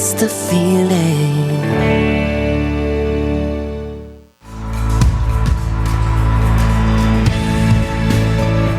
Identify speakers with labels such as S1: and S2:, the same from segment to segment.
S1: miss the feeling.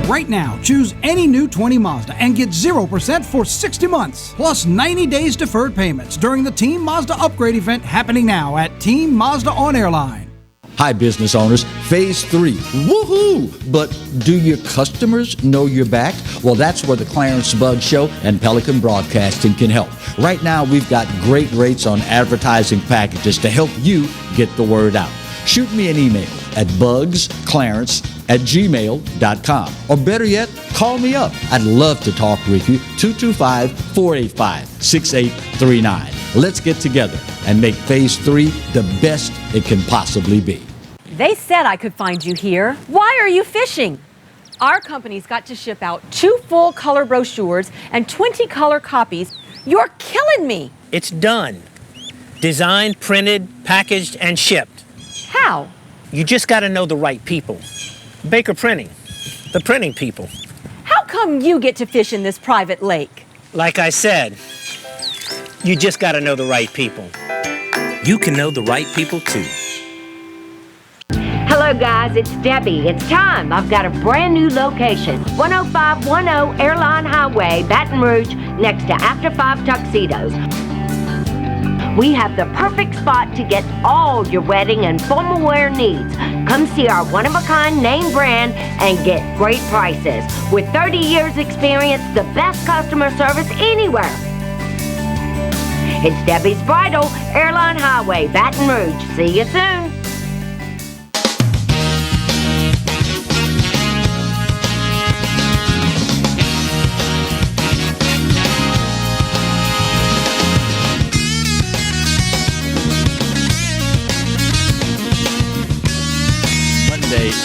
S2: Right now, choose any new 20 Mazda and get 0% for 60 months, plus 90 days deferred payments during the Team Mazda upgrade event happening now at Team Mazda on Airline.
S3: Hi, business owners. Phase 3. Woohoo! But do your customers know you're back? Well, that's where the Clarence Bug Show and Pelican Broadcasting can help. Right now, we've got great rates on advertising packages to help you get the word out. Shoot me an email at bugsclarence@gmail.com. Or better yet, call me up. I'd love to talk with you. 225-485-6839. Let's get together and make Phase 3 the best it can possibly be.
S4: They said I could find you here. Why are you fishing? Our company's got to ship out 2 full color brochures and 20 color copies. You're killing me.
S5: It's done. Designed, printed, packaged, and shipped.
S4: How?
S5: You just got to know the right people. Baker Printing, the printing people.
S4: How come you get to fish in this private lake?
S5: Like I said, you just got to know the right people. You can know the right people too.
S6: Hello guys, it's Debbie. It's time. I've got a brand new location. 10510 Airline Highway, Baton Rouge, next to After 5 Tuxedos. We have the perfect spot to get all your wedding and formal wear needs. Come see our one-of-a-kind name brand and get great prices. With 30 years experience, the best customer service anywhere. It's Debbie's Bridal, Airline Highway, Baton Rouge. See you soon.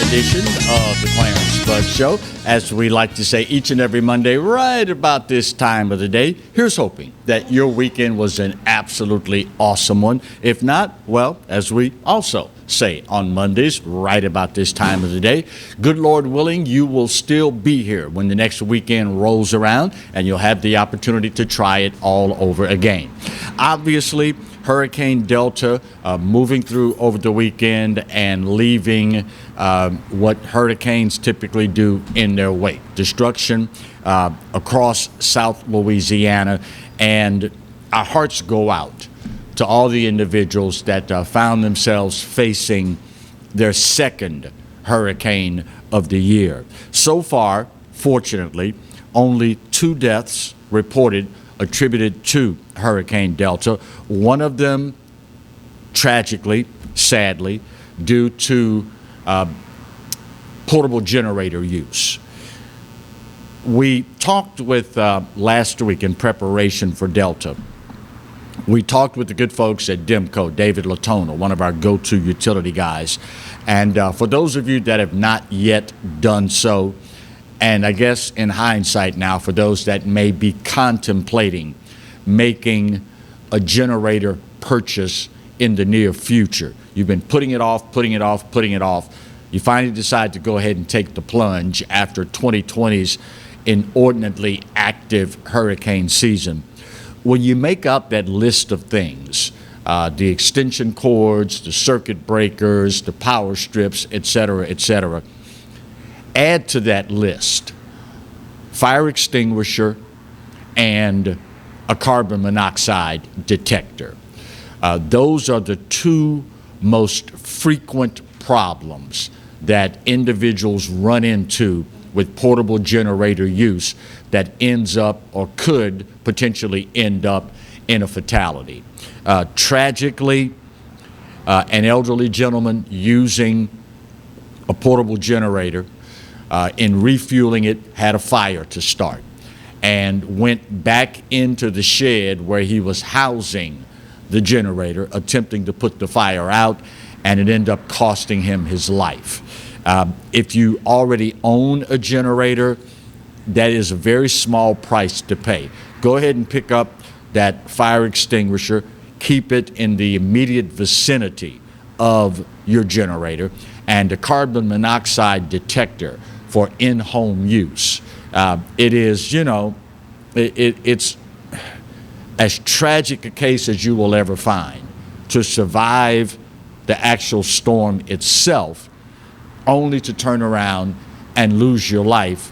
S3: Edition of the Clarence Bud Show, as we like to say each and every Monday right about this time of the day. Here's hoping that your weekend was an absolutely awesome one. If not, well, as we also say on Mondays right about this time of the day, good Lord willing, you will still be here when the next weekend rolls around, and you'll have the opportunity to try it all over again. Obviously, Hurricane Delta moving through over the weekend and leaving what hurricanes typically do in their wake. Destruction across South Louisiana, and our hearts go out to all the individuals that found themselves facing their second hurricane of the year. So far, fortunately, only 2 deaths reported attributed to Hurricane Delta. One of them, tragically, sadly, due to portable generator use. We talked with, last week in preparation for Delta, we talked with the good folks at Demco, David Latona, one of our go-to utility guys. And for those of you that have not yet done so, and I guess in hindsight now, for those that may be contemplating making a generator purchase in the near future, you've been putting it off. You finally decide to go ahead and take the plunge after 2020's inordinately active hurricane season. When you make up that list of things, the extension cords, the circuit breakers, the power strips, et cetera, add to that list fire extinguisher and a carbon monoxide detector. Those are the 2 most frequent problems that individuals run into with portable generator use that ends up or could potentially end up in a fatality. Tragically, an elderly gentleman using a portable generator in refueling it had a fire to start and went back into the shed where he was housing the generator, attempting to put the fire out, and it ended up costing him his life. If you already own a generator, that is a very small price to pay. Go ahead and pick up that fire extinguisher, keep it in the immediate vicinity of your generator, and a carbon monoxide detector for in-home use. It is, it's as tragic a case as you will ever find, to survive the actual storm itself, only to turn around and lose your life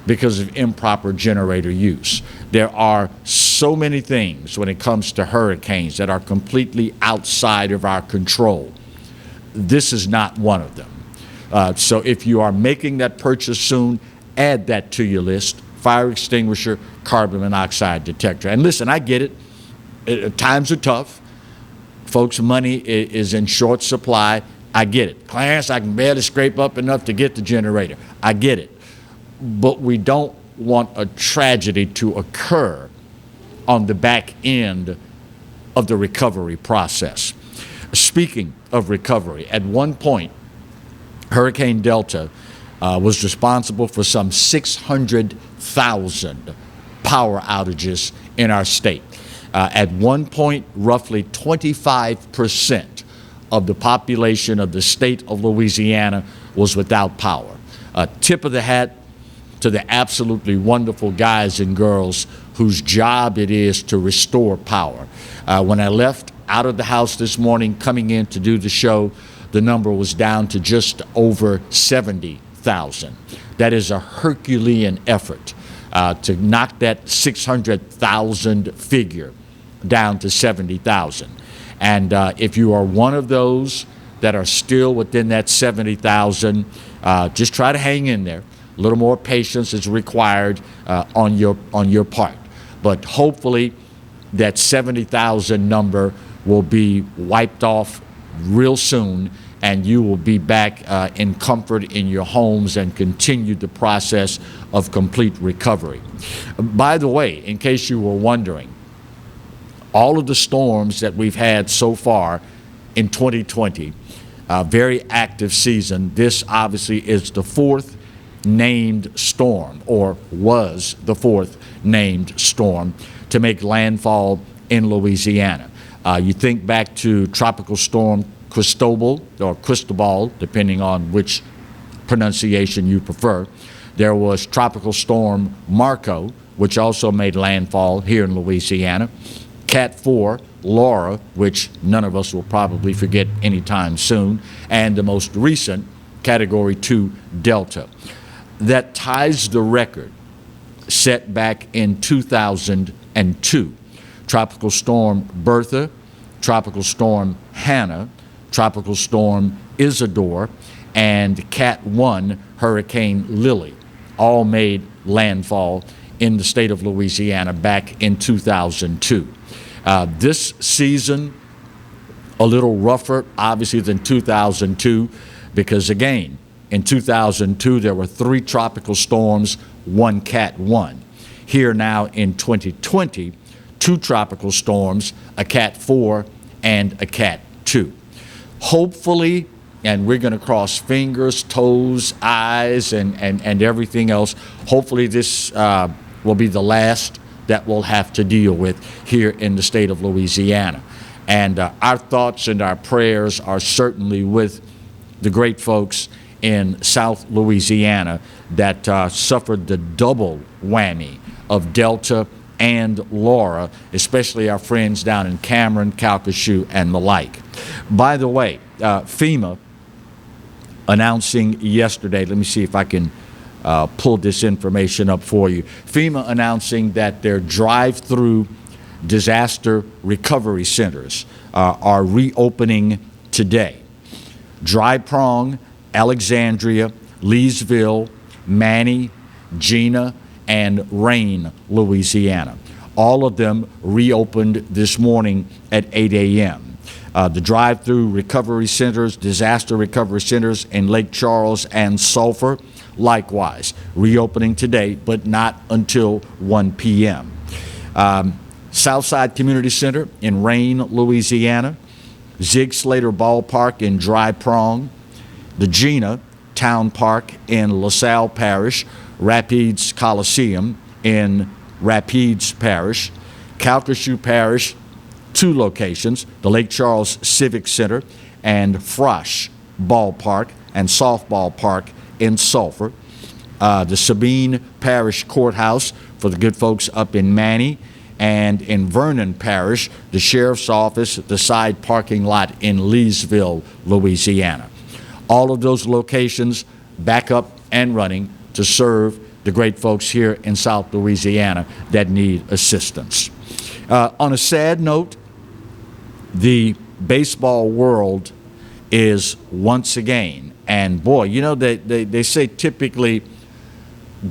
S3: because of improper generator use. There are so many things when it comes to hurricanes that are completely outside of our control. This is not one of them. So if you are making that purchase soon, add that to your list: fire extinguisher, carbon monoxide detector. And listen, I get it. Times are tough. Folks' money is in short supply. I get it. Clarence, I can barely scrape up enough to get the generator. I get it. But we don't want a tragedy to occur on the back end of the recovery process. Speaking of recovery, at one point, Hurricane Delta was responsible for some 600,000 power outages in our state. At one point, roughly 25% of the population of the state of Louisiana was without power. Tip of the hat to the absolutely wonderful guys and girls whose job it is to restore power. When I left out of the house this morning coming in to do the show, the number was down to just over 70,000. That is a Herculean effort to knock that 600,000 figure down to 70,000. And if you are one of those that are still within that 70,000, just try to hang in there. A little more patience is required on your part. But hopefully that 70,000 number will be wiped off real soon, and you will be back in comfort in your homes and continue the process of complete recovery. By the way, in case you were wondering, all of the storms that we've had so far in 2020, very active season, this obviously is the fourth named storm, or was the fourth named storm to make landfall in Louisiana. You think back to Tropical Storm Cristobal, or Cristobal, depending on which pronunciation you prefer. There was Tropical Storm Marco, which also made landfall here in Louisiana. Cat 4, Laura, which none of us will probably forget anytime soon, and the most recent, Category 2, Delta. That ties the record set back in 2002. Tropical Storm Bertha, Tropical Storm Hannah, Tropical Storm Isidore, and Cat 1, Hurricane Lily, all made landfall in the state of Louisiana back in 2002. This season, a little rougher, obviously, than 2002, because again, in 2002, there were 3 tropical storms, 1 Cat 1. Here now in 2020, 2 tropical storms, a Cat 4 and a Cat 2. Hopefully, and we're going to cross fingers, toes, eyes, and everything else, hopefully this will be the last that we'll have to deal with here in the state of Louisiana. And our thoughts and our prayers are certainly with the great folks in South Louisiana that suffered the double whammy of Delta and Laura, especially our friends down in Cameron, Calcasieu, and the like. By the way, FEMA announcing yesterday, let me see if I can pull this information up for you. FEMA announcing that their drive-through disaster recovery centers are reopening today. Dry Prong, Alexandria, Leesville, Manny, Gina, and Rain, Louisiana. All of them reopened this morning at 8 a.m. The drive-through recovery centers, disaster recovery centers in Lake Charles and Sulphur, likewise, reopening today, but not until 1 p.m. Southside Community Center in Rain, Louisiana, Zig Slater Ballpark in Dry Prong, the Gina Town Park in LaSalle Parish, Rapides Coliseum in Rapides Parish, Calcasieu Parish, 2 locations, the Lake Charles Civic Center and Frosh Ballpark and Softball Park in Sulphur, the Sabine Parish Courthouse for the good folks up in Manny, and in Vernon Parish, the sheriff's office, the side parking lot in Leesville, Louisiana. All of those locations back up and running to serve the great folks here in South Louisiana that need assistance. On a sad note, the baseball world is once again, and boy, you know, they say typically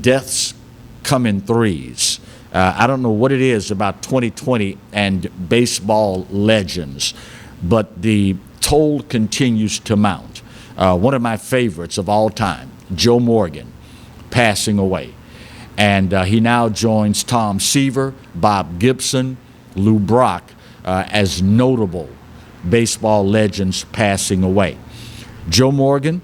S3: deaths come in threes. I don't know what it is about 2020 and baseball legends, but the toll continues to mount. One of my favorites of all time, Joe Morgan, passing away. And he now joins Tom Seaver, Bob Gibson, Lou Brock as notable baseball legends passing away. Joe Morgan,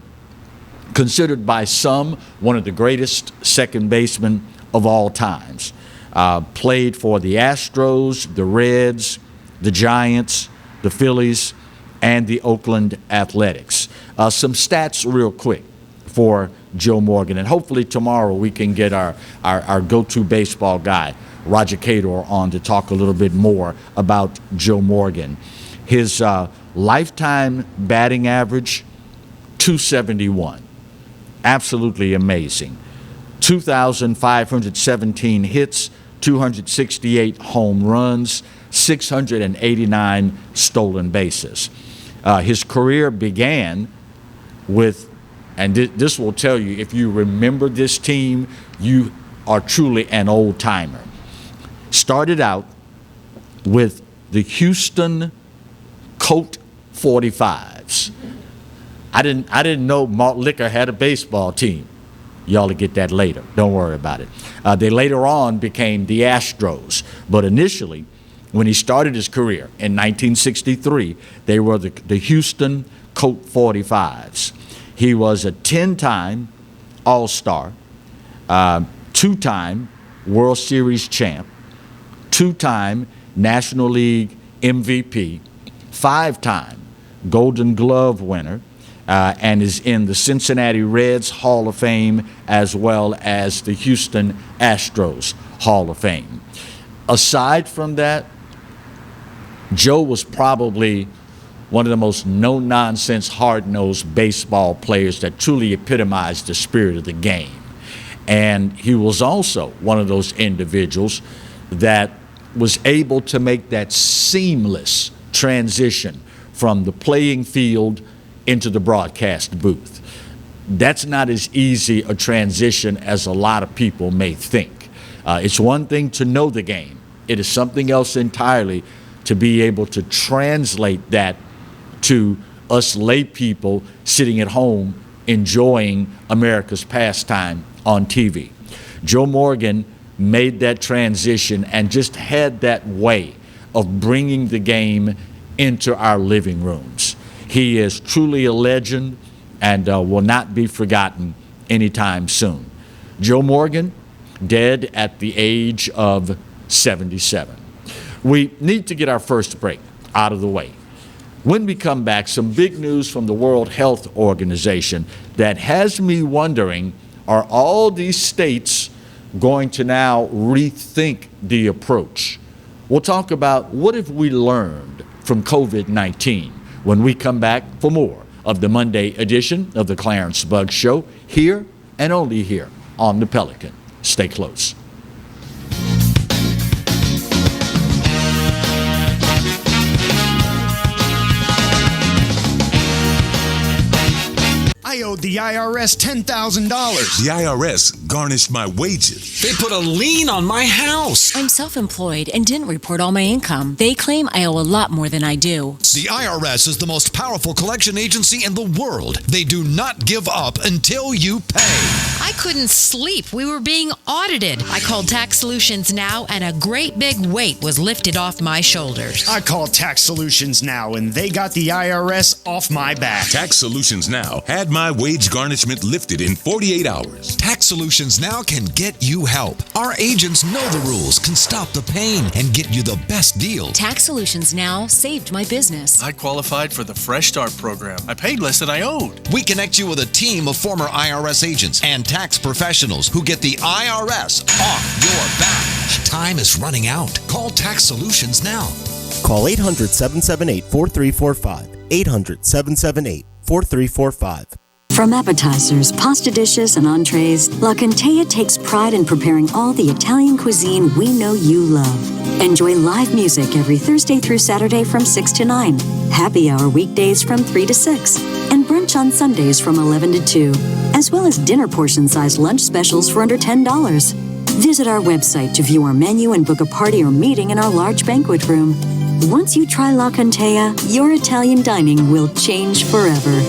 S3: considered by some one of the greatest second basemen of all times. Played for the Astros, the Reds, the Giants, the Phillies, and the Oakland Athletics. Some stats real quick for Joe Morgan, and hopefully tomorrow we can get our go-to baseball guy, Roger Cador, on to talk a little bit more about Joe Morgan. His lifetime batting average, 271. Absolutely amazing. 2,517 hits, 268 home runs, 689 stolen bases. His career began with, and this will tell you, if you remember this team, you are truly an old timer. Started out with the Houston Colt 45s. I didn't know Malt Liquor had a baseball team. Y'all will get that later. Don't worry about it. They later on became the Astros. But initially, when he started his career in 1963, they were the Houston Colt 45s. He was a 10-time All-Star, 2-time World Series champ, 2-time National League MVP, 5-time Golden Glove winner, and is in the Cincinnati Reds Hall of Fame as well as the Houston Astros Hall of Fame. Aside from that, Joe was probably one of the most no-nonsense, hard-nosed baseball players that truly epitomized the spirit of the game. And he was also one of those individuals that was able to make that seamless transition from the playing field into the broadcast booth. That's not as easy a transition as a lot of people may think. It's one thing to know the game. It is something else entirely to be able to translate that to us lay people sitting at home enjoying America's pastime on TV. Joe Morgan made that transition and just had that way of bringing the game into our living rooms. He is truly a legend and will not be forgotten anytime soon. Joe Morgan, dead at the age of 77. We need to get our first break out of the way. When we come back, some big news from the World Health Organization that has me wondering, are all these states going to now rethink the approach? We'll talk about what have we learned from COVID-19 when we come back for more of the Monday edition of the Clarence Bugg Show, here and only here on the Pelican. Stay close.
S7: I owed the IRS $10,000.
S8: The IRS garnished my wages.
S9: They put a lien on my house.
S10: I'm self-employed and didn't report all my income. They claim I owe a lot more than I do.
S7: The IRS is the most powerful collection agency in the world. They do not give up until you pay.
S11: I couldn't sleep. We were being audited. I called Tax Solutions Now, and a great big weight was lifted off my shoulders.
S7: I called Tax Solutions Now, and they got the IRS off my back.
S8: Tax Solutions Now had my wage garnishment lifted in 48 hours.
S12: Tax Solutions Now can get you help. Our agents know the rules, can stop the pain, and get you the best deal.
S10: Tax Solutions Now saved my business.
S13: I qualified for the Fresh Start program. I paid less than I owed.
S12: We connect you with a team of former IRS agents and tax professionals who get the IRS off your back. Time is running out. Call Tax Solutions now.
S1: Call 800-778-4345. 800-778-4345.
S14: From appetizers, pasta dishes, and entrees, La Contea takes pride in preparing all the Italian cuisine we know you love. Enjoy live music every Thursday through Saturday from 6 to 9, happy hour weekdays from 3 to 6, and brunch on Sundays from 11 to 2, as well as dinner portion-sized lunch specials for under $10. Visit our website to view our menu and book a party or meeting in our large banquet room. Once you try La Contea, your Italian dining will change forever.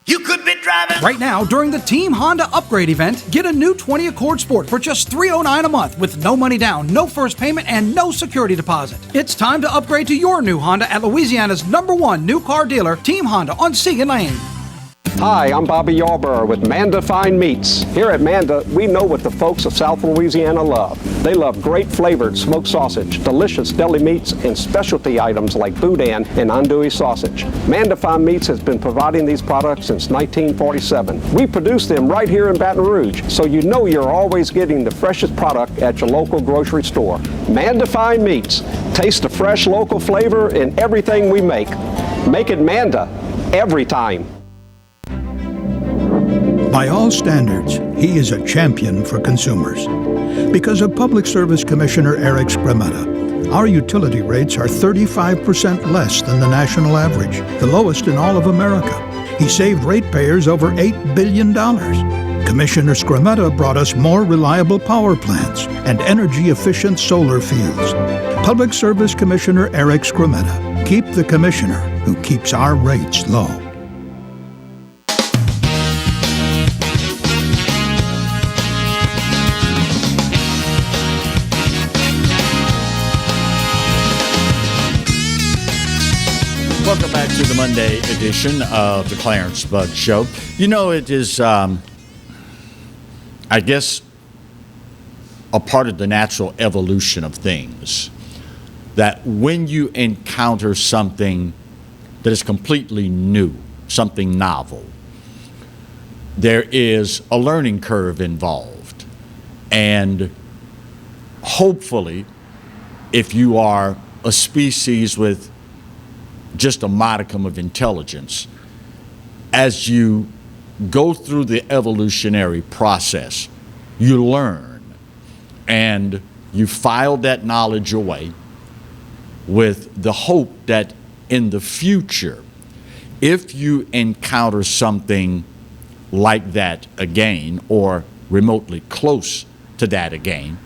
S2: You could be driving. Right now, during the Team Honda upgrade event, get a new 20 Accord Sport for just $309 a month with no money down, no first payment, and no security deposit. It's time to upgrade to your new Honda at Louisiana's #1 new car dealer, Team Honda on Segan Lane.
S15: Hi, I'm Bobby Yarborough with Manda Fine Meats. Here at Manda, we know what the folks of South Louisiana love. They love great flavored smoked sausage, delicious deli meats, and specialty items like boudin and andouille sausage. Manda Fine Meats has been providing these products since 1947. We produce them right here in Baton Rouge, so you know you're always getting the freshest product at your local grocery store. Manda Fine Meats. Taste the fresh local flavor in everything we make. Make it Manda every time.
S16: By all standards, he is a champion for consumers. Because of Public Service Commissioner Eric Scrametta, our utility rates are 35% less than the national average, the lowest in all of America. He saved ratepayers over $8 billion. Commissioner Scrametta brought us more reliable power plants and energy-efficient solar fields. Public Service Commissioner Eric Scrametta. Keep the commissioner who keeps our rates low.
S3: Welcome back to the Monday edition of the Clarence Bug Show. You know, it is, I guess, a part of the natural evolution of things that when you encounter something that is completely new, something novel, there is a learning curve involved. And hopefully, if you are a species with just a modicum of intelligence, as you go through the evolutionary process, you learn and you file that knowledge away with the hope that in the future, if you encounter something like that again or remotely close to that again,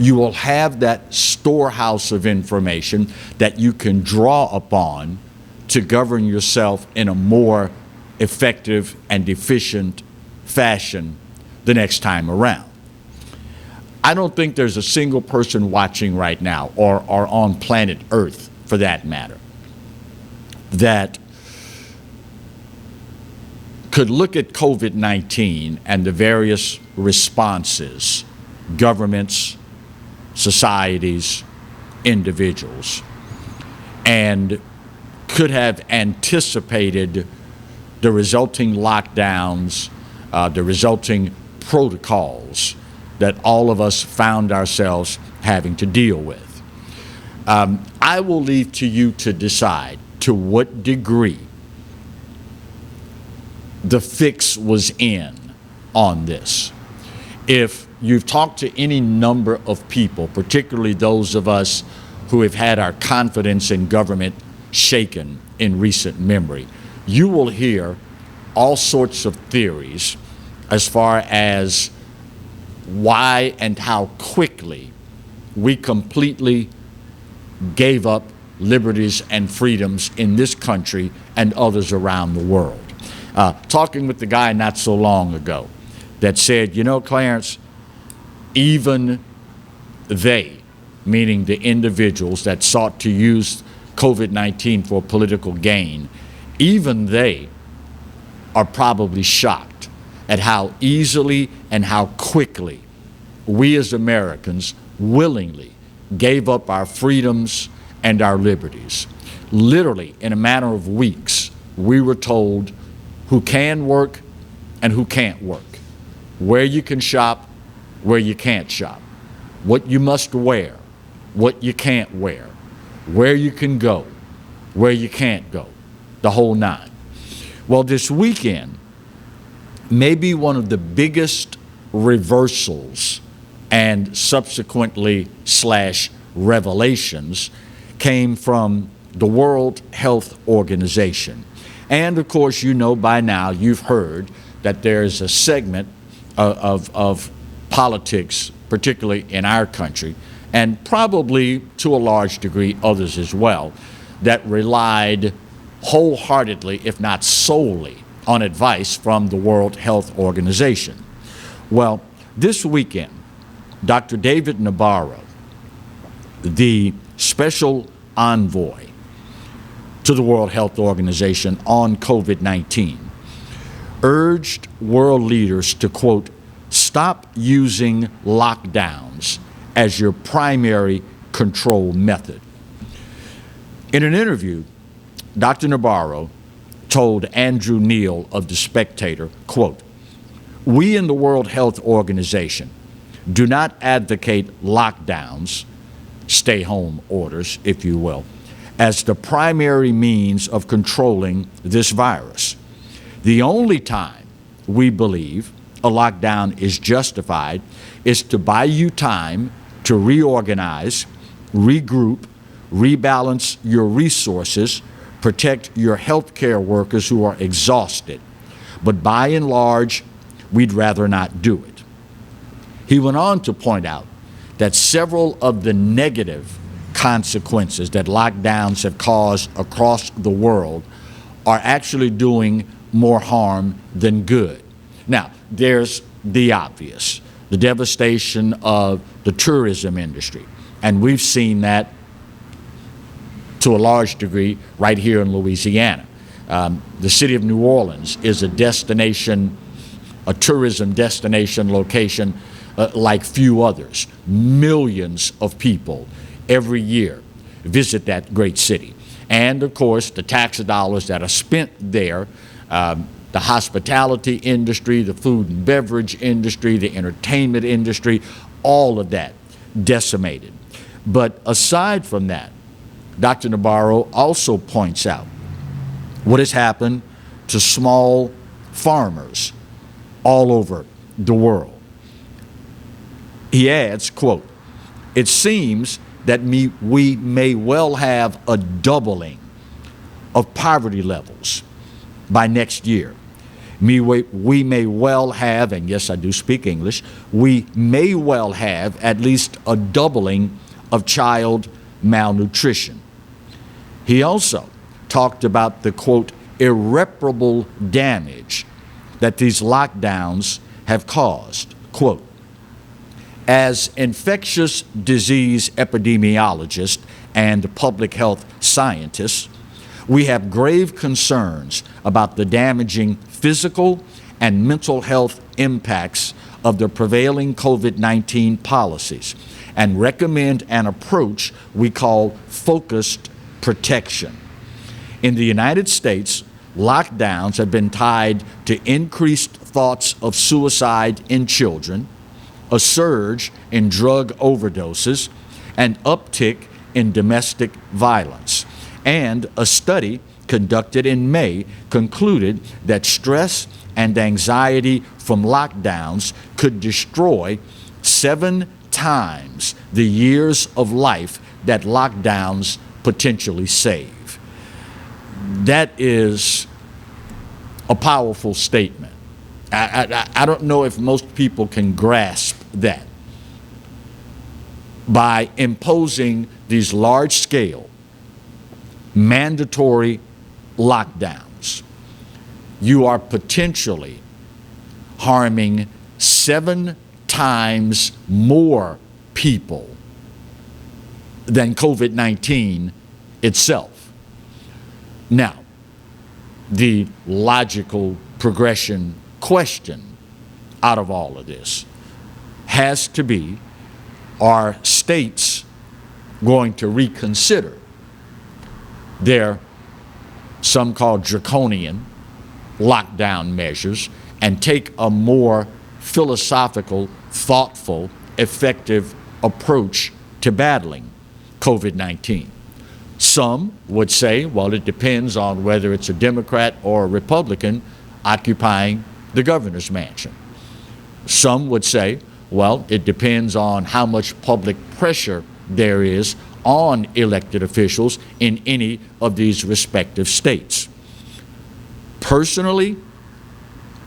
S3: you will have that storehouse of information that you can draw upon to govern yourself in a more effective and efficient fashion the next time around. I don't think there's a single person watching right now, or on planet Earth for that matter, that could look at COVID-19 and the various responses, governments, societies, individuals, and could have anticipated the resulting lockdowns, the resulting protocols that all of us found ourselves having to deal with. I will leave to you to decide to what degree the fix was in on this. If you've talked to any number of people, particularly those of us who have had our confidence in government shaken in recent memory, you will hear all sorts of theories as far as why and how quickly we completely gave up liberties and freedoms in this country and others around the world. Talking with the guy not so long ago that said, you know, Clarence, even they, meaning the individuals that sought to use COVID-19 for political gain, even they are probably shocked at how easily and how quickly we as Americans willingly gave up our freedoms and our liberties. Literally, in a matter of weeks, we were told who can work and who can't work, where you can shop, where you can't shop, what you must wear, what you can't wear, where you can go, where you can't go, the whole nine. Well, this weekend, maybe one of the biggest reversals and subsequently / revelations came from the World Health Organization. And of course, you know by now, you've heard that there's a segment of politics, particularly in our country, and probably to a large degree others as well, that relied wholeheartedly, if not solely, on advice from the World Health Organization. Well, this weekend, Dr. David Nabarro, the special envoy to the World Health Organization on COVID-19, urged world leaders to, quote, stop using lockdowns as your primary control method. In an interview, Dr. Nabarro told Andrew Neil of The Spectator, quote, we in the World Health Organization do not advocate lockdowns, stay-home orders, if you will, as the primary means of controlling this virus. The only time we believe a lockdown is justified is to buy you time to reorganize, regroup, rebalance your resources, protect your healthcare workers who are exhausted. But by and large, we'd rather not do it. He went on to point out that several of the negative consequences that lockdowns have caused across the world are actually doing more harm than good. Now, there's the obvious, the devastation of the tourism industry, and we've seen that to a large degree right here in Louisiana. The city of New Orleans is a destination, a tourism destination location like few others. Millions of people every year visit that great city. And of course, the tax dollars that are spent there, the hospitality industry, the food and beverage industry, the entertainment industry, all of that decimated. But aside from that, Dr. Nabarro also points out what has happened to small farmers all over the world. He adds, quote, it seems that we may well have a doubling of poverty levels by next year. We may well have, and yes, I do speak English, we may well have at least a doubling of child malnutrition. He also talked about the, quote, irreparable damage that these lockdowns have caused. Quote, as infectious disease epidemiologists and public health scientists, we have grave concerns about the damaging physical and mental health impacts of the prevailing COVID-19 policies and recommend an approach we call focused protection. In the United States, lockdowns have been tied to increased thoughts of suicide in children, a surge in drug overdoses, an uptick in domestic violence. And a study conducted in May concluded that stress and anxiety from lockdowns could destroy 7 times the years of life that lockdowns potentially save. That is a powerful statement. I don't know if most people can grasp that. By imposing these large-scale, mandatory lockdowns, you are potentially harming 7 times more people than COVID-19 itself. Now, the logical progression question out of all of this has to be, are states going to reconsider their, some call draconian, lockdown measures and take a more philosophical, thoughtful, effective approach to battling COVID-19. Some would say, well, it depends on whether it's a Democrat or a Republican occupying the governor's mansion. Some would say, well, it depends on how much public pressure there is on elected officials in any of these respective states. Personally,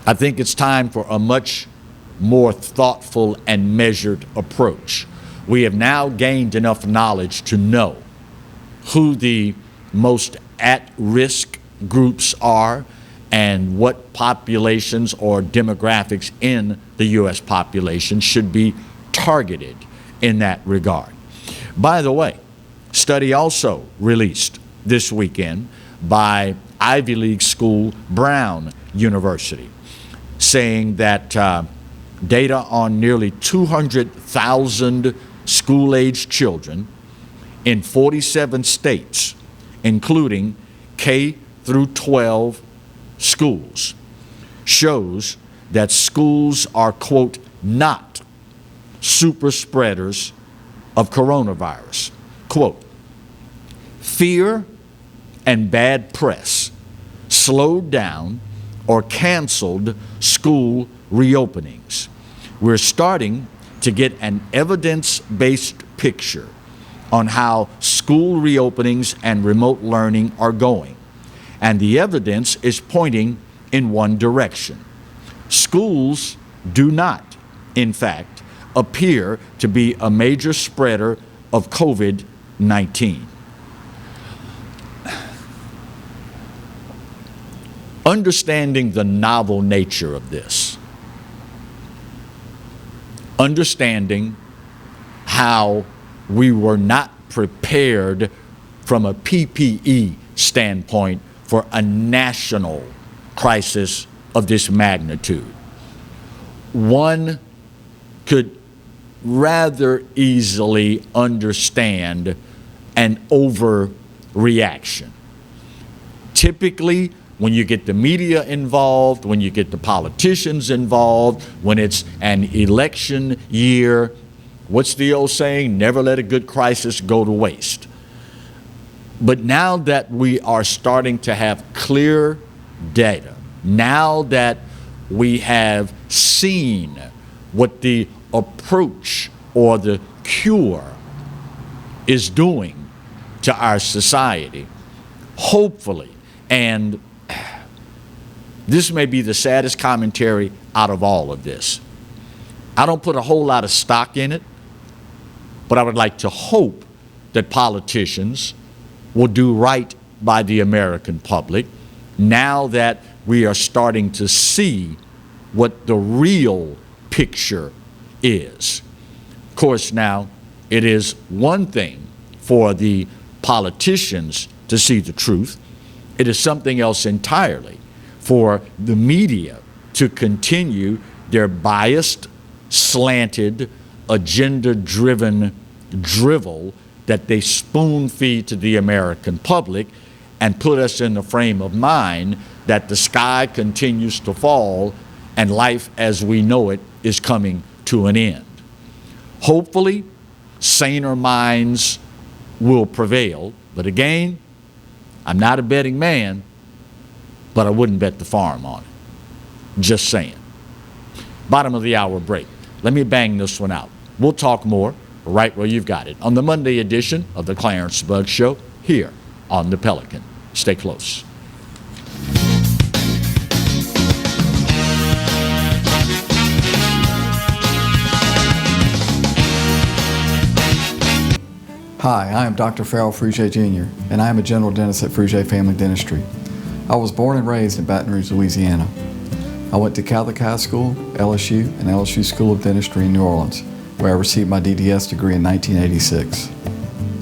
S3: I think it's time for a much more thoughtful and measured approach. We have now gained enough knowledge to know who the most at-risk groups are and what populations or demographics in the U.S. population should be targeted in that regard. By the way, study also released this weekend by Ivy League school Brown University, saying that data on nearly 200,000 school-aged children in 47 states, including K through 12 schools, shows that schools are, quote, not super spreaders of coronavirus. Quote, fear and bad press slowed down or canceled school reopenings. We're starting to get an evidence-based picture on how school reopenings and remote learning are going. And the evidence is pointing in one direction. Schools do not, in fact, appear to be a major spreader of COVID-19. Understanding the novel nature of this, understanding how we were not prepared from a PPE standpoint for a national crisis of this magnitude. One could rather easily understand an overreaction. Typically, when you get the media involved, when you get the politicians involved, when it's an election year, what's the old saying? Never let a good crisis go to waste. But now that we are starting to have clear data, now that we have seen what the approach or the cure is doing to our society, hopefully, and this may be the saddest commentary out of all of this. I don't put a whole lot of stock in it, but I would like to hope that politicians will do right by the American public now that we are starting to see what the real picture is. Of course, now it is one thing for the politicians to see the truth. It is something else entirely for the media to continue their biased, slanted, agenda-driven drivel that they spoon-feed to the American public and put us in the frame of mind that the sky continues to fall and life as we know it is coming to an end. Hopefully, saner minds will prevail, but again, I'm not a betting man, but I wouldn't bet the farm on it. Just saying. Bottom of the hour break. Let me bang this one out. We'll talk more right where you've got it on the Monday edition of the Clarence Bugg Show here on the Pelican. Stay close.
S17: Hi, I am Dr. Farrell Frugier Jr., and I am a general dentist at Frugier Family Dentistry. I was born and raised in Baton Rouge, Louisiana. I went to Catholic High School, LSU, and LSU School of Dentistry in New Orleans, where I received my DDS degree in 1986.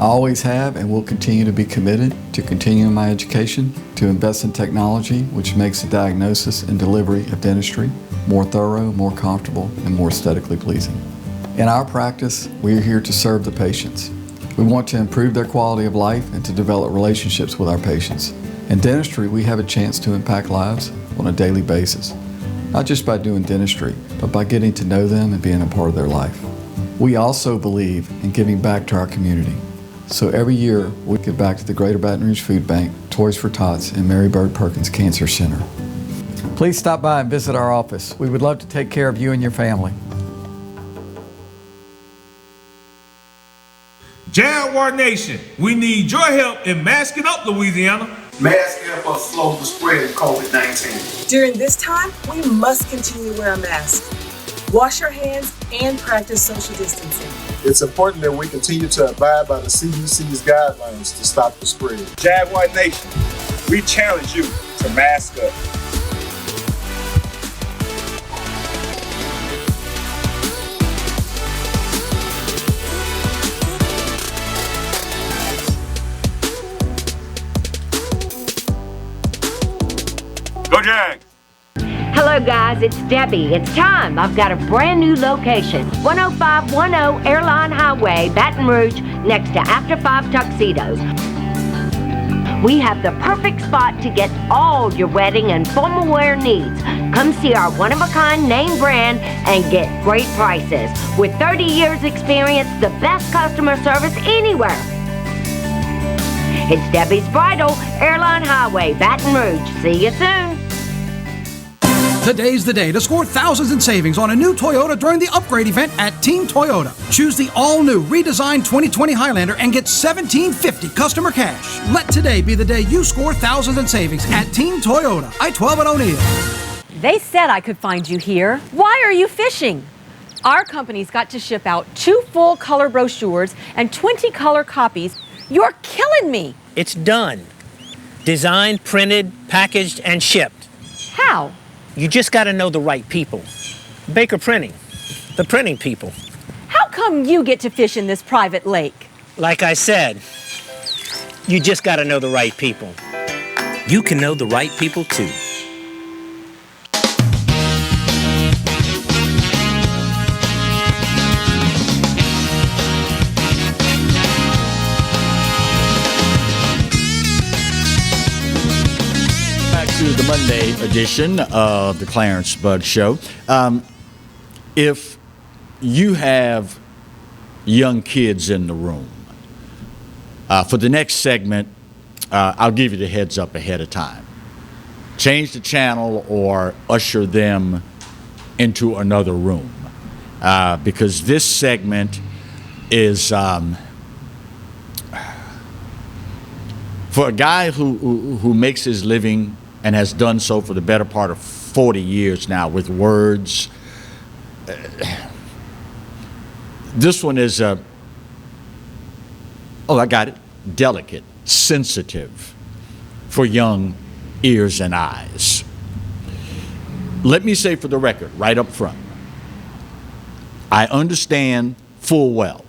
S17: I always have and will continue to be committed to continuing my education, to invest in technology which makes the diagnosis and delivery of dentistry more thorough, more comfortable, and more aesthetically pleasing. In our practice, we are here to serve the patients. We want to improve their quality of life and to develop relationships with our patients. In dentistry, we have a chance to impact lives on a daily basis, not just by doing dentistry, but by getting to know them and being a part of their life. We also believe in giving back to our community. So every year, we give back to the Greater Baton Rouge Food Bank, Toys for Tots, and Mary Bird Perkins Cancer Center. Please stop by and visit our office. We would love to take care of you and your family.
S18: Jaguar Nation, we need your help in masking up Louisiana.
S19: Masks help us slow the spread of COVID-19.
S20: During this time, we must continue to wear a mask. Wash your hands and practice social distancing.
S19: It's important that we continue to abide by the CDC's guidelines to stop the spread.
S21: Jaguar Nation, we challenge you to mask up.
S18: Go Jags!
S6: Hello guys, it's Debbie. It's time. I've got a brand new location. 10510 Airline Highway, Baton Rouge, next to After 5 Tuxedos. We have the perfect spot to get all your wedding and formal wear needs. Come see our one-of-a-kind name brand and get great prices. With 30 years experience, the best customer service anywhere. It's Debbie's Bridal, Airline Highway, Baton Rouge. See you soon.
S2: Today's the day to score thousands in savings on a new Toyota during the upgrade event at Team Toyota. Choose the all-new redesigned 2020 Highlander and get $1,750 customer cash. Let today be the day you score thousands in savings at Team Toyota. I-12 at O'Neill.
S4: They said I could find you here. Why are you fishing? Our company's got to ship out 2 full color brochures and 20 color copies. You're killing me.
S5: It's done. Designed, printed, packaged, and shipped.
S4: How?
S5: You just got to know the right people. Baker Printing, the printing people.
S4: How come you get to fish in this private lake?
S5: Like I said, you just got to know the right people. You can know the right people too.
S3: To the Monday edition of the Clarence Bud Show. If you have young kids in the room, for the next segment, I'll give you the heads up ahead of time. Change the channel or usher them into another room, because this segment is for a guy who makes his living and has done so for the better part of 40 years now with words. This one is, I got it, delicate, sensitive for young ears and eyes. Let me say for the record, right up front, I understand full well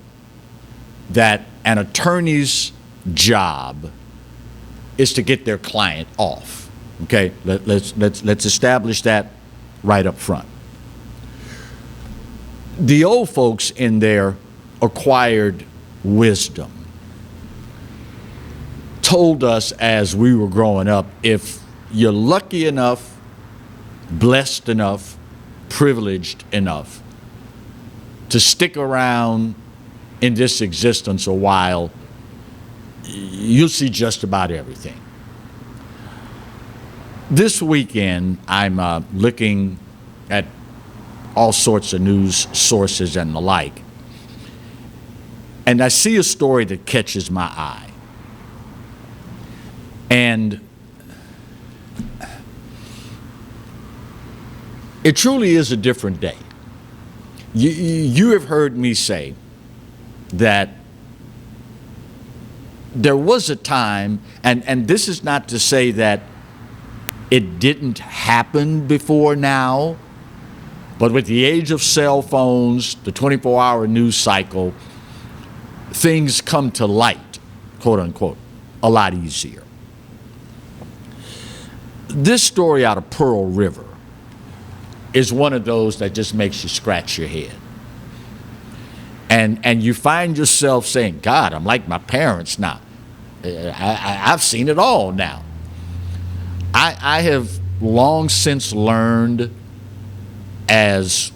S3: that an attorney's job is to get their client off. Okay, let's establish that right up front. The old folks in their acquired wisdom told us as we were growing up, if you're lucky enough, blessed enough, privileged enough to stick around in this existence a while, you'll see just about everything. This weekend, I'm looking at all sorts of news sources and the like, and I see a story that catches my eye. And it truly is a different day. You have heard me say that there was a time, and this is not to say that it didn't happen before now, but with the age of cell phones, the 24-hour news cycle, things come to light, quote unquote, a lot easier. This story out of Pearl River is one of those that just makes you scratch your head. And you find yourself saying, God, I'm like my parents now. I've seen it all now. I have long since learned, as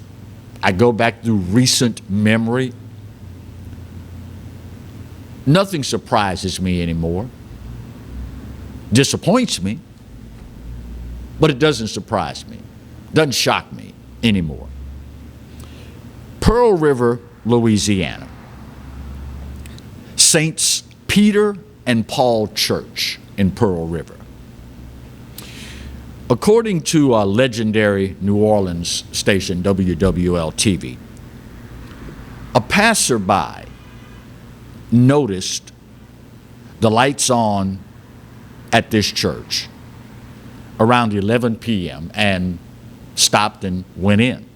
S3: I go back through recent memory, nothing surprises me anymore. Disappoints me, but it doesn't surprise me, doesn't shock me anymore. Pearl River, Louisiana. Saints Peter and Paul Church in Pearl River. According to a legendary New Orleans station, WWL-TV, a passerby noticed the lights on at this church around 11 p.m. and stopped and went in.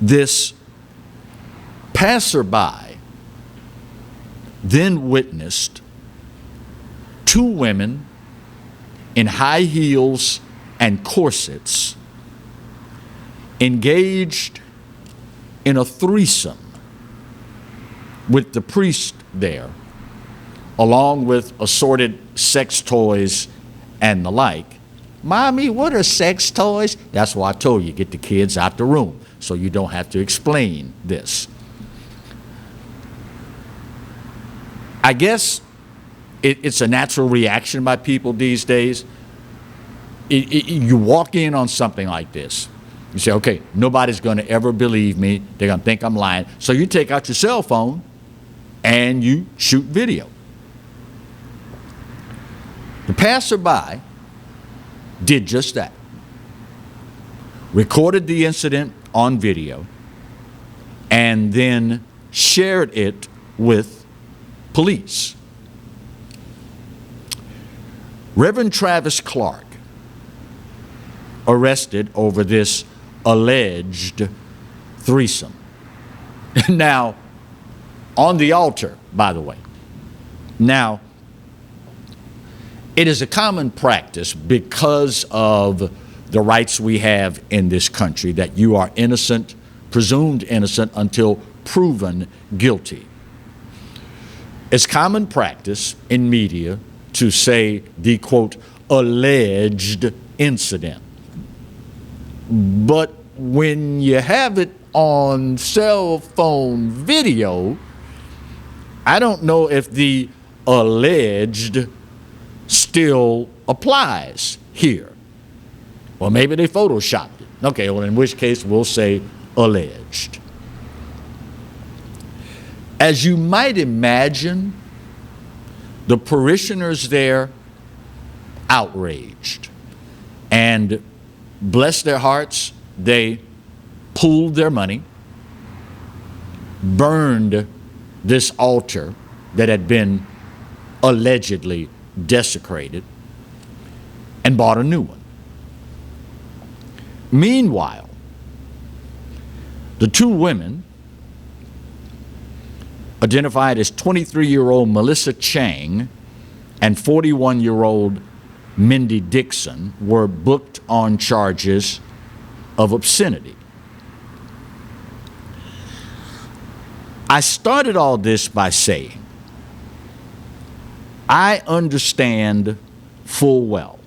S3: This passerby then witnessed two women in high heels and corsets engaged in a threesome with the priest there, along with assorted sex toys and the like. Mommy, what are sex toys? That's why I told you, get the kids out the room so you don't have to explain this. I guess it's a natural reaction by people these days. You walk in on something like this. You say, okay, nobody's going to ever believe me. They're going to think I'm lying. So you take out your cell phone and you shoot video. The passerby did just that. Recorded the incident on video and then shared it with police. Reverend Travis Clark, arrested over this alleged threesome. Now, on the altar, by the way. Now, it is a common practice because of the rights we have in this country that you are innocent, presumed innocent until proven guilty. It's common practice in media to say the, quote, alleged incident. But when you have it on cell phone video, I don't know if the alleged still applies here. Well, maybe they photoshopped it. Okay, well, in which case we'll say alleged. As you might imagine, the parishioners there outraged, and bless their hearts, they pooled their money, burned this altar that had been allegedly desecrated, and bought a new one. Meanwhile, the two women, identified as 23-year-old Melissa Chang and 41-year-old Mindy Dixon, were booked on charges of obscenity. I started all this by saying, I understand full well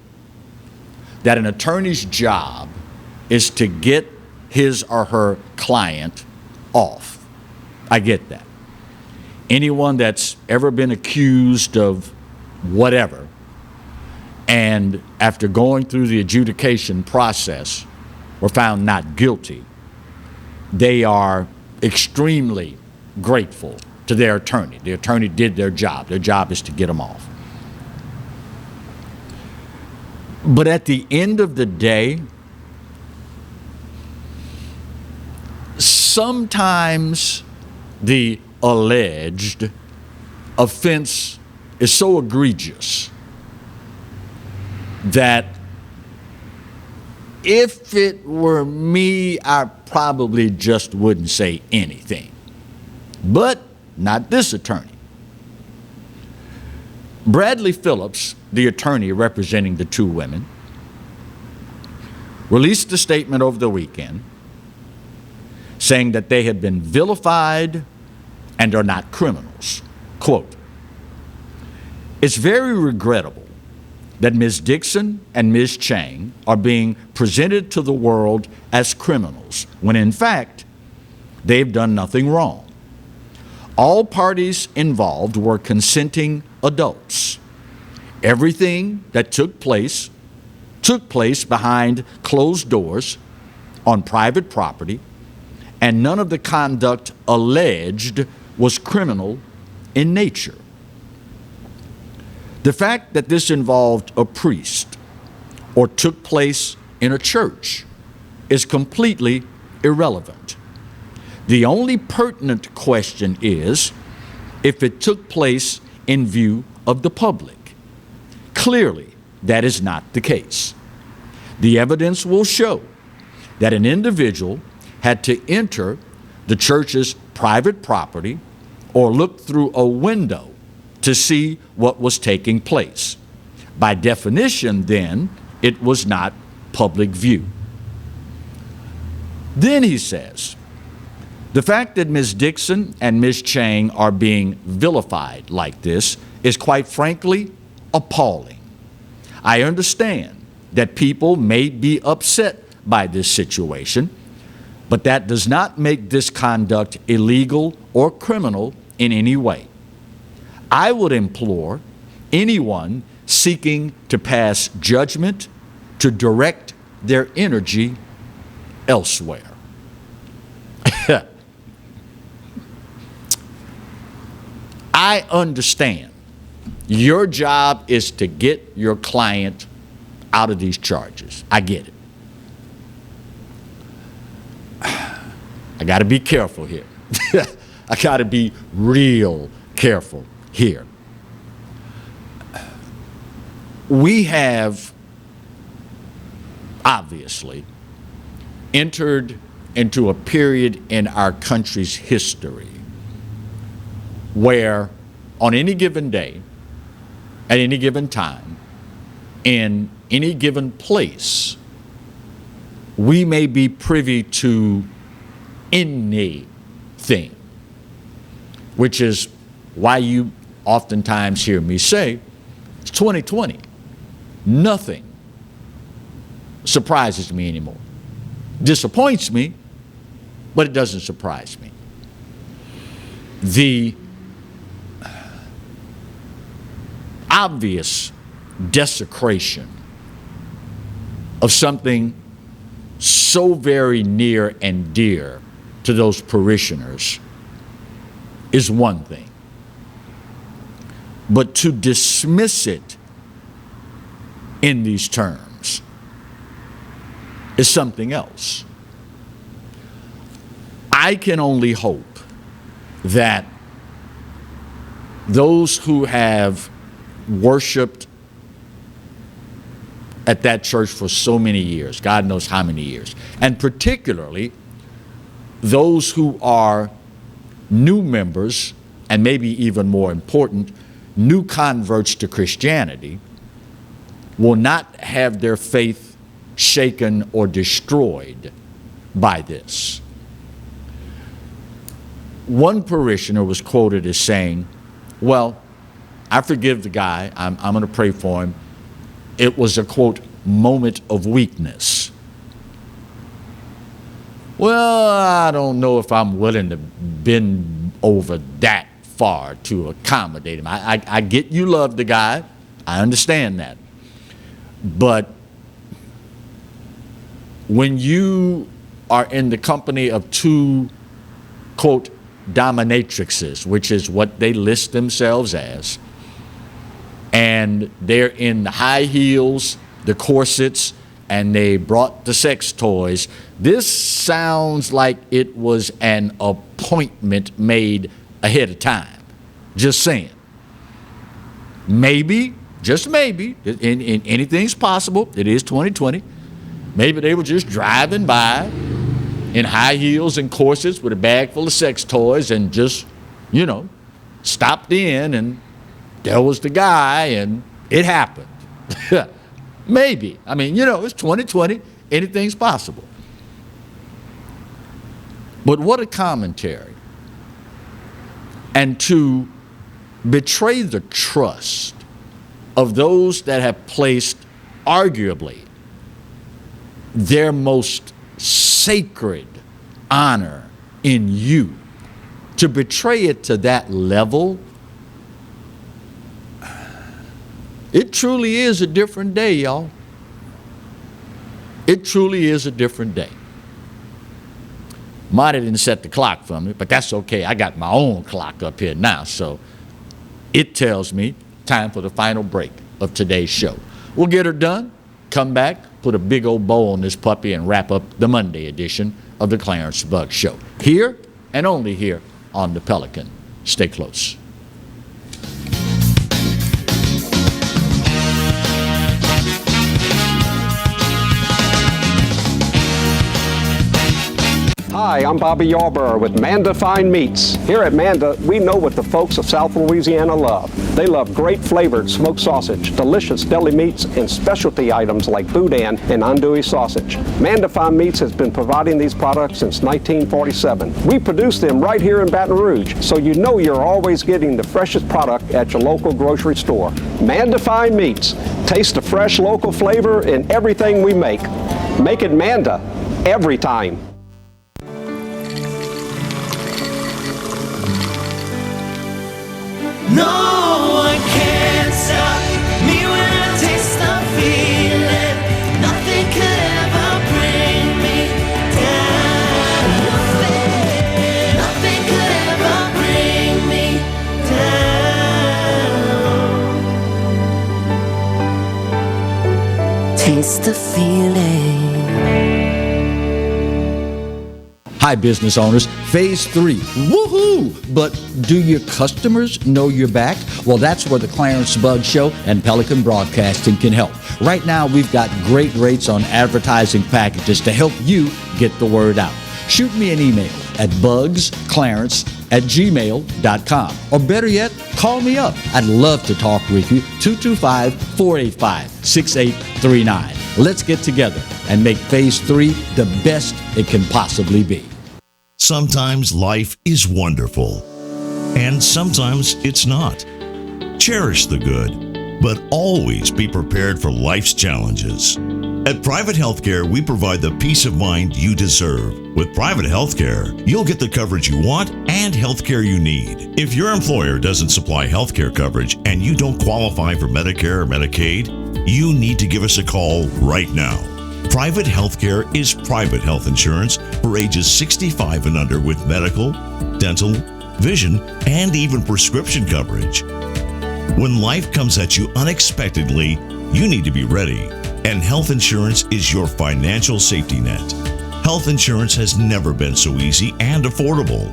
S3: that an attorney's job is to get his or her client off. I get that. Anyone that's ever been accused of whatever, and after going through the adjudication process were found not guilty, they are extremely grateful to their attorney. The attorney did their job. Their job is to get them off. But at the end of the day, sometimes the alleged offense is so egregious that if it were me, I probably just wouldn't say anything. But not this attorney. Bradley Phillips, the attorney representing the two women, released a statement over the weekend saying that they had been vilified and are not criminals. Quote, "It's very regrettable that Ms. Dixon and Ms. Chang are being presented to the world as criminals, when in fact, they've done nothing wrong. All parties involved were consenting adults. Everything that took place behind closed doors on private property, and none of the conduct alleged was criminal in nature. The fact that this involved a priest or took place in a church is completely irrelevant. The only pertinent question is if it took place in view of the public. Clearly, that is not the case. The evidence will show that an individual had to enter the church's private property or look through a window to see what was taking place. By definition, then, it was not public view. Then he says, the fact that Ms. Dixon and Ms. Chang are being vilified like this is quite frankly appalling. I understand that people may be upset by this situation, but that does not make this conduct illegal or criminal in any way. I would implore anyone seeking to pass judgment to direct their energy elsewhere. I understand your job is to get your client out of these charges. I get it. I got to be careful here. I got to be real careful here. We have obviously entered into a period in our country's history where on any given day, at any given time, in any given place, we may be privy to anything, which is why you oftentimes hear me say, it's 2020. Nothing surprises me anymore. Disappoints me, but it doesn't surprise me. The obvious desecration of something so very near and dear to those parishioners is one thing. But to dismiss it in these terms is something else. I can only hope that those who have worshiped at that church for so many years, God knows how many years, and particularly those who are new members, and maybe even more important, new converts to Christianity, will not have their faith shaken or destroyed by this. One parishioner was quoted as saying, well, I forgive the guy, I'm going to pray for him. It was a, quote, moment of weakness. Well, I don't know if I'm willing to bend over that far to accommodate him. I get you love the guy. I understand that. But when you are in the company of two, quote, dominatrixes, which is what they list themselves as, and they're in the high heels, the corsets, and they brought the sex toys, this sounds like it was an appointment made ahead of time. Just saying. Maybe, just maybe, anything's possible. It is 2020. Maybe they were just driving by in high heels and corsets with a bag full of sex toys and just, you know, stopped in and there was the guy and it happened. Maybe. I mean, you know, it's 2020. Anything's possible. But what a commentary. And to betray the trust of those that have placed arguably their most sacred honor in you, to betray it to that level, it truly is a different day, y'all. It truly is a different day. Marty didn't set the clock for me, but that's okay. I got my own clock up here now, so it tells me time for the final break of today's show. We'll get her done, come back, put a big old bow on this puppy, and wrap up the Monday edition of the Clarence Bugg Show. Here and only here on the Pelican. Stay close.
S15: Hi, I'm Bobby Yarborough with Manda Fine Meats. Here at Manda, we know what the folks of South Louisiana love. They love great flavored smoked sausage, delicious deli meats, and specialty items like boudin and andouille sausage. Manda Fine Meats has been providing these products since 1947. We produce them right here in Baton Rouge, so you know you're always getting the freshest product at your local grocery store. Manda Fine Meats. Taste the fresh local flavor in everything we make. Make it Manda every time.
S1: No one can stop me when I taste the feeling. Nothing could ever bring me down. Nothing could ever bring me down. Taste the feeling.
S3: Hi, business owners. Phase 3. Woohoo! But do your customers know you're back? Well, that's where the Clarence Bugg Show and Pelican Broadcasting can help. Right now, we've got great rates on advertising packages to help you get the word out. Shoot me an email at bugsclarence@gmail.com. Or better yet, call me up. I'd love to talk with you. 225-485-6839. Let's get together and make Phase 3 the best it can possibly be.
S9: Sometimes life is wonderful, and sometimes it's not. Cherish the good, but always be prepared for life's challenges. At Private Healthcare, we provide the peace of mind you deserve. With Private Healthcare, you'll get the coverage you want and healthcare you need. If your employer doesn't supply healthcare coverage and you don't qualify for Medicare or Medicaid, you need to give us a call right now. Private healthcare is private health insurance for ages 65 and under with medical, dental, vision, and even prescription coverage. When life comes at you unexpectedly, you need to be ready, and health insurance is your financial safety net. Health insurance has never been so easy and affordable.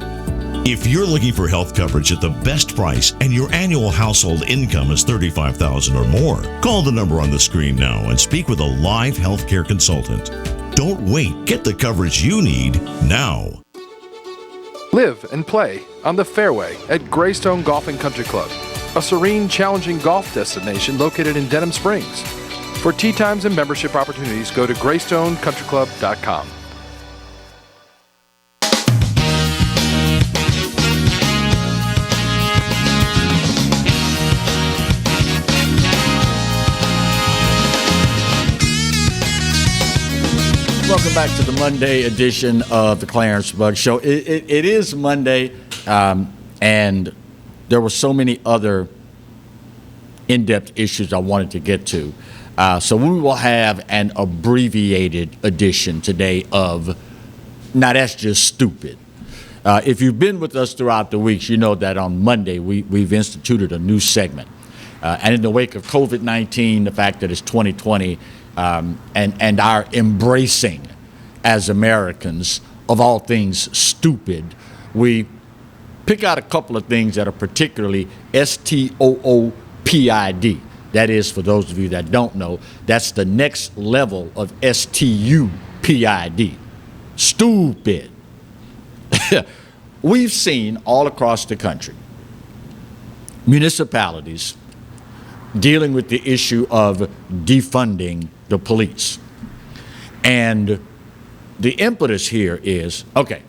S9: If you're looking for health coverage at the best price and your annual household income is $35,000 or more, call the number on the screen now and speak with a live healthcare consultant. Don't wait. Get the coverage you need now.
S22: Live and play on the fairway at Greystone Golf and Country Club, a serene, challenging golf destination located in Denham Springs. For tee times and membership opportunities, go to GreystoneCountryClub.com.
S3: Welcome back to the Monday edition of the Clarence Bugg Show. It is Monday, and there were so many other in-depth issues I wanted to get to. So we will have an abbreviated edition today of Now That's Just Stupid. If you've been with us throughout the weeks, you know that on Monday we've instituted a new segment. And in the wake of COVID-19, the fact that it's 2020, and our embracing as Americans of all things stupid, we pick out a couple of things that are particularly STOOPID. That is, for those of you that don't know, that's the next level of STUPID. Stupid. We've seen all across the country municipalities dealing with the issue of defunding the police. And the impetus here is, okay,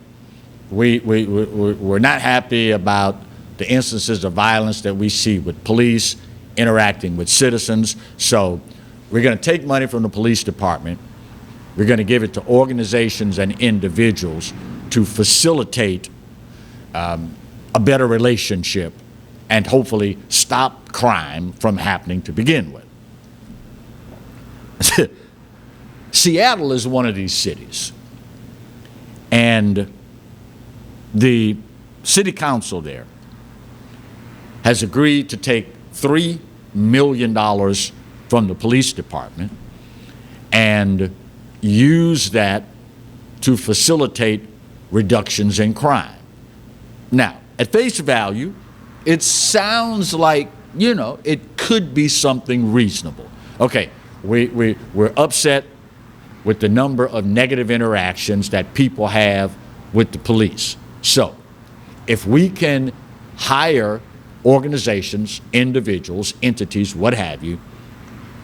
S3: we're not happy about the instances of violence that we see with police, interacting with citizens. So we're going to take money from the police department. We're going to give it to organizations and individuals to facilitate a better relationship and hopefully stop crime from happening to begin with. Seattle is one of these cities, and the city council there has agreed to take $3 million from the police department and use that to facilitate reductions in crime. Now, at face value, it sounds like, you know, it could be something reasonable. Okay, we're upset with the number of negative interactions that people have with the police. So, if we can hire organizations, individuals, entities, what have you,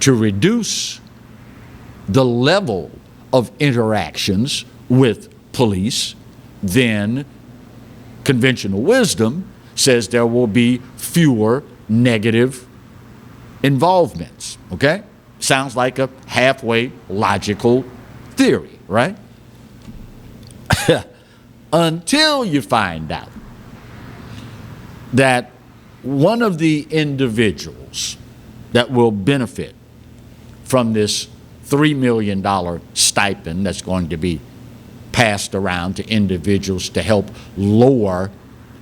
S3: to reduce the level of interactions with police, then conventional wisdom says there will be fewer negative involvements, okay? Sounds like a halfway logical theory, right? Until you find out that one of the individuals that will benefit from this $3 million stipend that's going to be passed around to individuals to help lower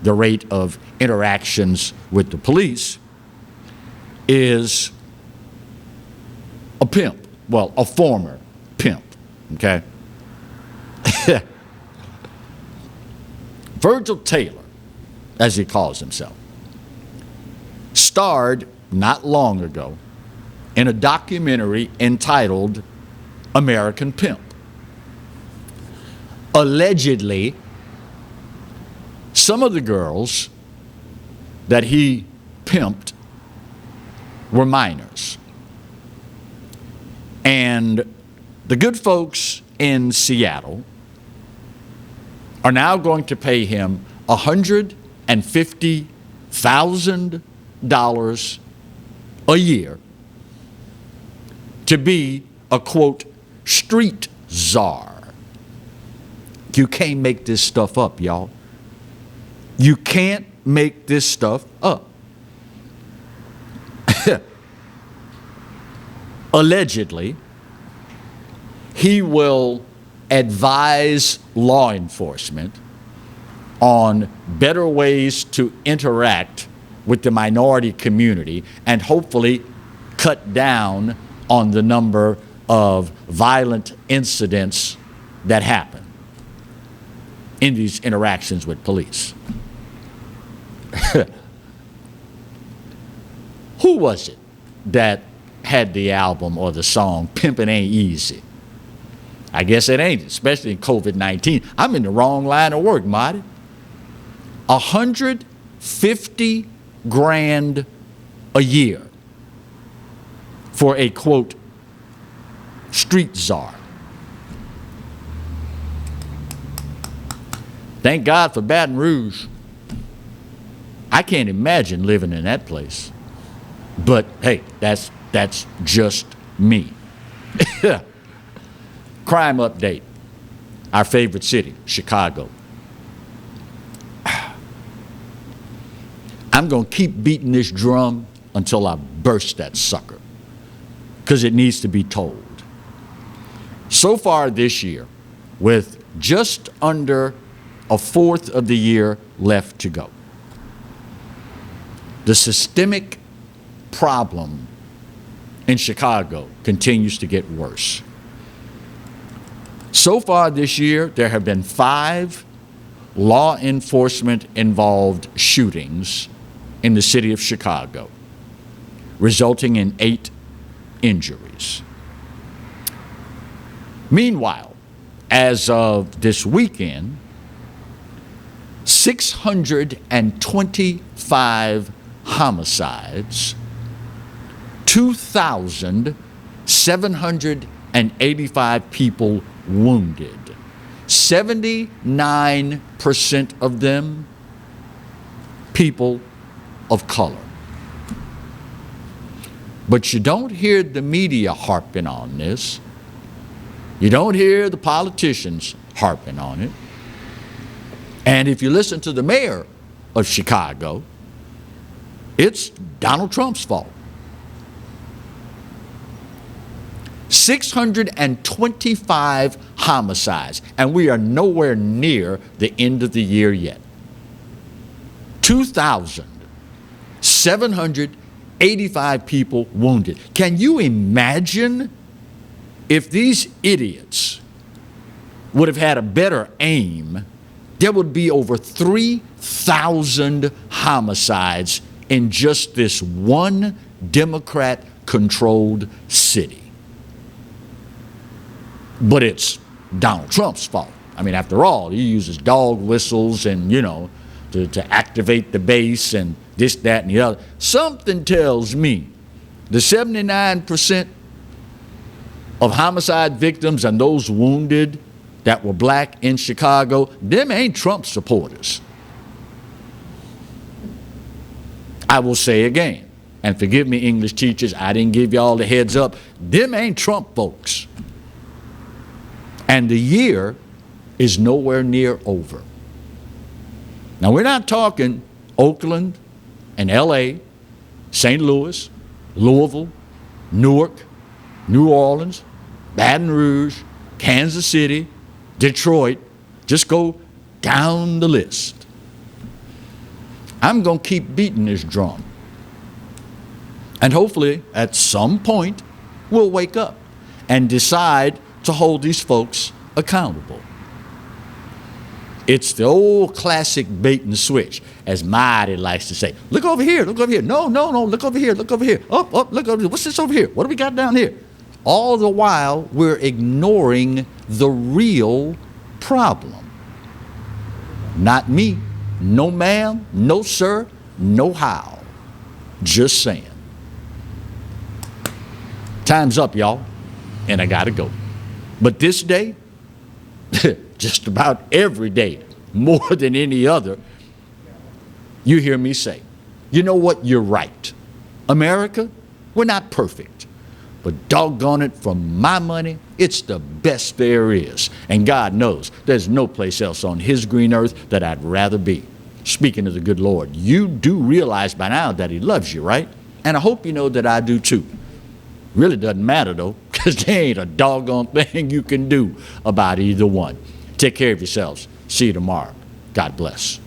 S3: the rate of interactions with the police is a pimp, well, a former pimp, okay? Virgil Taylor, as he calls himself, starred not long ago in a documentary entitled American Pimp. Allegedly, some of the girls that he pimped were minors. And the good folks in Seattle are now going to pay him $150,000 a year to be a, quote, street czar. You can't make this stuff up, y'all. You can't make this stuff up. Allegedly, he will advise law enforcement on better ways to interact with the minority community and hopefully cut down on the number of violent incidents that happen in these interactions with police. Who was it that had the album or the song Pimpin' Ain't Easy? I guess it ain't, especially in COVID-19. I'm in the wrong line of work, Marty. $150,000 a year for a, quote, street czar. Thank God for Baton Rouge. I can't imagine living in that place. But hey, that's just me. Crime update. Our favorite city, Chicago. I'm going to keep beating this drum until I burst that sucker, because it needs to be told. So far this year, with just under a fourth of the year left to go, the systemic problem in Chicago continues to get worse. So far this year, there have been 5 law enforcement involved shootings in the city of Chicago, resulting in 8 injuries. Meanwhile, as of this weekend, 625 homicides, 2,785 people wounded, 79% of them people of color. But you don't hear the media harping on this. You don't hear the politicians harping on it. And if you listen to the mayor of Chicago, it's Donald Trump's fault. 625 homicides, and we are nowhere near the end of the year yet. 2,785 people wounded. Can you imagine if these idiots would have had a better aim? There would be over 3,000 homicides in just this one Democrat-controlled city. But it's Donald Trump's fault. I mean, after all, he uses dog whistles and, to activate the base and this, that, and the other. Something tells me the 79% of homicide victims and those wounded that were black in Chicago, them ain't Trump supporters. I will say again, and forgive me, English teachers, I didn't give y'all the heads up, them ain't Trump folks. And the year is nowhere near over. Now, we're not talking Oakland and LA, St. Louis, Louisville, Newark, New Orleans, Baton Rouge, Kansas City, Detroit. Just go down the list. I'm going to keep beating this drum. And hopefully, at some point, we'll wake up and decide to hold these folks accountable. It's the old classic bait and switch, as Mighty likes to say. Look over here, look over here. No, look over here, look over here. Up, look over here. What's this over here? What do we got down here? All the while, we're ignoring the real problem. Not me. No ma'am, no sir, no how. Just saying. Time's up, y'all, and I gotta go. But this day, just about every day, more than any other, you hear me say, you know what, you're right. America, we're not perfect, but doggone it, for my money, it's the best there is. And God knows there's no place else on his green earth that I'd rather be. Speaking of the good Lord, you do realize by now that he loves you, right? And I hope you know that I do too. Really doesn't matter though, because there ain't a doggone thing you can do about either one. Take care of yourselves. See you tomorrow. God bless.